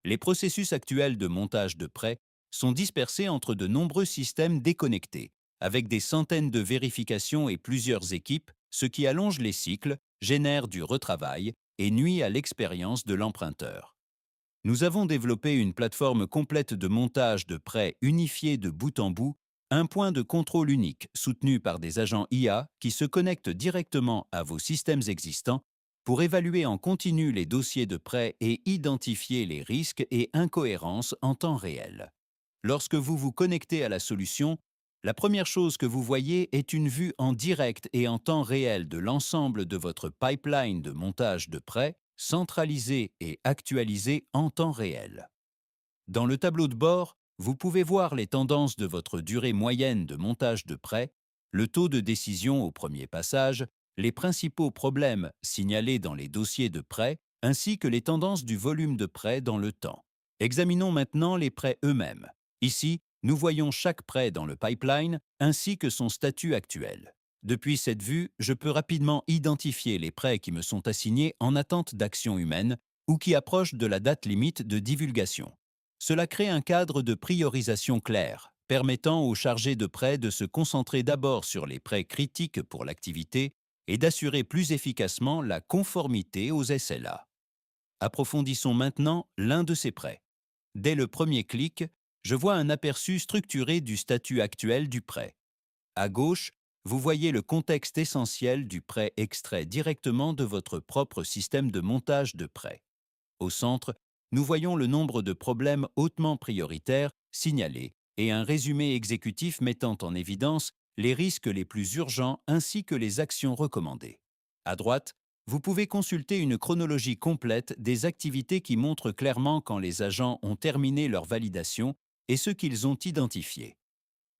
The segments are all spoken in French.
Les processus actuels de montage de prêts sont dispersés entre de nombreux systèmes déconnectés, avec des centaines de vérifications et plusieurs équipes, ce qui allonge les cycles, génère du retravail et nuit à l'expérience de l'emprunteur. Nous avons développé une plateforme complète de montage de prêts unifiée de bout en bout, un point de contrôle unique soutenu par des agents IA qui se connectent directement à vos systèmes existants pour évaluer en continu les dossiers de prêt et identifier les risques et incohérences en temps réel. Lorsque vous vous connectez à la solution, la première chose que vous voyez est une vue en direct et en temps réel de l'ensemble de votre pipeline de montage de prêts, centralisé et actualisé en temps réel. Dans le tableau de bord, vous pouvez voir les tendances de votre durée moyenne de montage de prêt, le taux de décision au premier passage, les principaux problèmes signalés dans les dossiers de prêt, ainsi que les tendances du volume de prêt dans le temps. Examinons maintenant les prêts eux-mêmes. Ici, nous voyons chaque prêt dans le pipeline ainsi que son statut actuel. Depuis cette vue, je peux rapidement identifier les prêts qui me sont assignés en attente d'action humaine ou qui approchent de la date limite de divulgation. Cela crée un cadre de priorisation clair, permettant aux chargés de prêt de se concentrer d'abord sur les prêts critiques pour l'activité et d'assurer plus efficacement la conformité aux SLA. Approfondissons maintenant l'un de ces prêts. Dès le premier clic, je vois un aperçu structuré du statut actuel du prêt. À gauche, vous voyez le contexte essentiel du prêt extrait directement de votre propre système de montage de prêt. Au centre, nous voyons le nombre de problèmes hautement prioritaires signalés et un résumé exécutif mettant en évidence les risques les plus urgents ainsi que les actions recommandées. À droite, vous pouvez consulter une chronologie complète des activités qui montrent clairement quand les agents ont terminé leur validation et ce qu'ils ont identifié.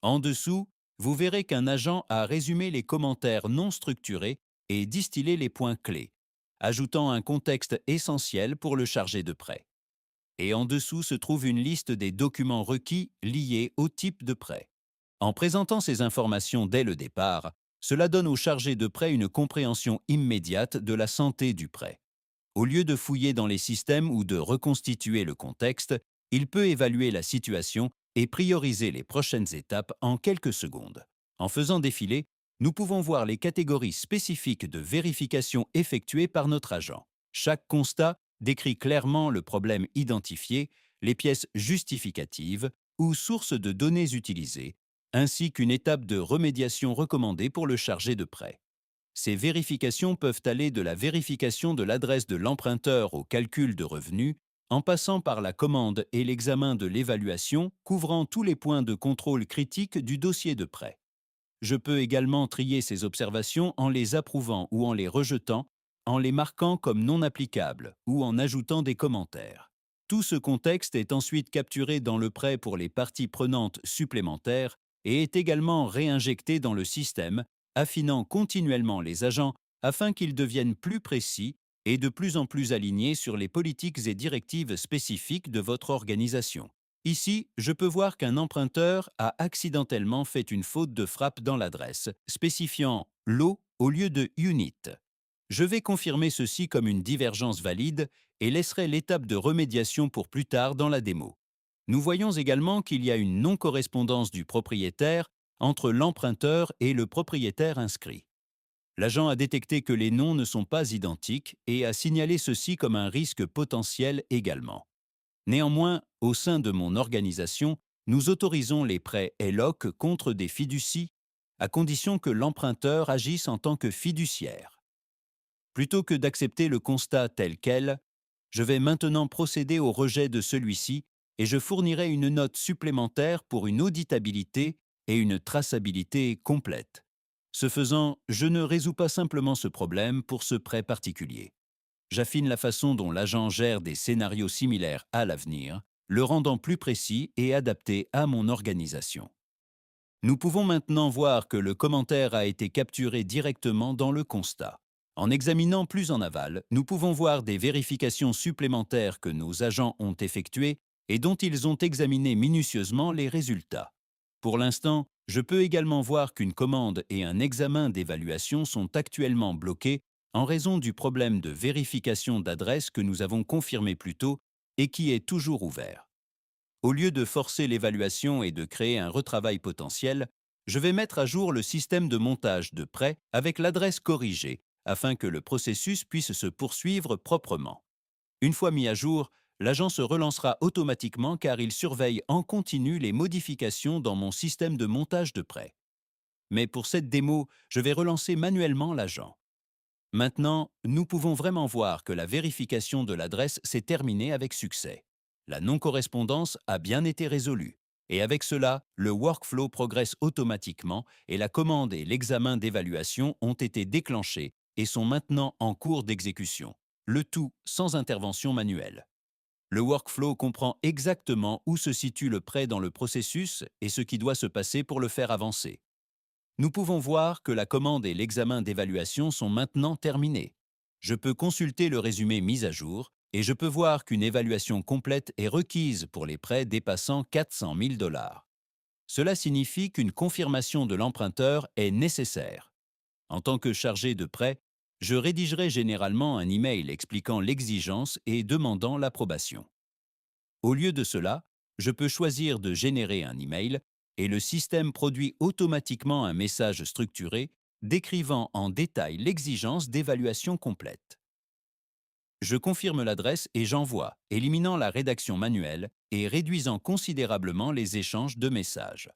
En dessous, vous verrez qu'un agent a résumé les commentaires non structurés et distillé les points clés, ajoutant un contexte essentiel pour le chargé de prêt. Et en dessous se trouve une liste des documents requis liés au type de prêt. En présentant ces informations dès le départ, cela donne au chargé de prêt une compréhension immédiate de la santé du prêt. Au lieu de fouiller dans les systèmes ou de reconstituer le contexte, il peut évaluer la situation et prioriser les prochaines étapes en quelques secondes. En faisant défiler, nous pouvons voir les catégories spécifiques de vérification effectuées par notre agent. Chaque constat décrit clairement le problème identifié, les pièces justificatives ou sources de données utilisées, ainsi qu'une étape de remédiation recommandée pour le chargé de prêt. Ces vérifications peuvent aller de la vérification de l'adresse de l'emprunteur au calcul de revenus, en passant par la commande et l'examen de l'évaluation, couvrant tous les points de contrôle critiques du dossier de prêt. Je peux également trier ces observations en les approuvant ou en les rejetant, en les marquant comme non applicables ou en ajoutant des commentaires. Tout ce contexte est ensuite capturé dans le prêt pour les parties prenantes supplémentaires et est également réinjecté dans le système, affinant continuellement les agents afin qu'ils deviennent plus précis et de plus en plus alignés sur les politiques et directives spécifiques de votre organisation. Ici, je peux voir qu'un emprunteur a accidentellement fait une faute de frappe dans l'adresse, spécifiant lot au lieu de unit. Je vais confirmer ceci comme une divergence valide et laisserai l'étape de remédiation pour plus tard dans la démo. Nous voyons également qu'il y a une non-correspondance du propriétaire entre l'emprunteur et le propriétaire inscrit. L'agent a détecté que les noms ne sont pas identiques et a signalé ceci comme un risque potentiel également. Néanmoins, au sein de mon organisation, nous autorisons les prêts ELOC contre des fiducies, à condition que l'emprunteur agisse en tant que fiduciaire. Plutôt que d'accepter le constat tel quel, je vais maintenant procéder au rejet de celui-ci et je fournirai une note supplémentaire pour une auditabilité et une traçabilité complète. Ce faisant, je ne résous pas simplement ce problème pour ce prêt particulier. J'affine la façon dont l'agent gère des scénarios similaires à l'avenir, le rendant plus précis et adapté à mon organisation. Nous pouvons maintenant voir que le commentaire a été capturé directement dans le constat. En examinant plus en aval, nous pouvons voir des vérifications supplémentaires que nos agents ont effectuées et dont ils ont examiné minutieusement les résultats. Pour l'instant, je peux également voir qu'une commande et un examen d'évaluation sont actuellement bloqués en raison du problème de vérification d'adresse que nous avons confirmé plus tôt et qui est toujours ouvert. Au lieu de forcer l'évaluation et de créer un retravail potentiel, je vais mettre à jour le système de montage de prêt avec l'adresse corrigée afin que le processus puisse se poursuivre proprement. Une fois mis à jour, l'agent se relancera automatiquement car il surveille en continu les modifications dans mon système de montage de prêt. Mais pour cette démo, je vais relancer manuellement l'agent. Maintenant, nous pouvons vraiment voir que la vérification de l'adresse s'est terminée avec succès. La non-correspondance a bien été résolue. Et avec cela, le workflow progresse automatiquement et la commande et l'examen d'évaluation ont été déclenchés et sont maintenant en cours d'exécution. Le tout sans intervention manuelle. Le workflow comprend exactement où se situe le prêt dans le processus et ce qui doit se passer pour le faire avancer. Nous pouvons voir que la commande et l'examen d'évaluation sont maintenant terminés. Je peux consulter le résumé mis à jour et je peux voir qu'une évaluation complète est requise pour les prêts dépassant 400 000 $. Cela signifie qu'une confirmation de l'emprunteur est nécessaire. En tant que chargé de prêt, je rédigerai généralement un email expliquant l'exigence et demandant l'approbation. Au lieu de cela, je peux choisir de générer un email et le système produit automatiquement un message structuré décrivant en détail l'exigence d'évaluation complète. Je confirme l'adresse et j'envoie, éliminant la rédaction manuelle et réduisant considérablement les échanges de messages.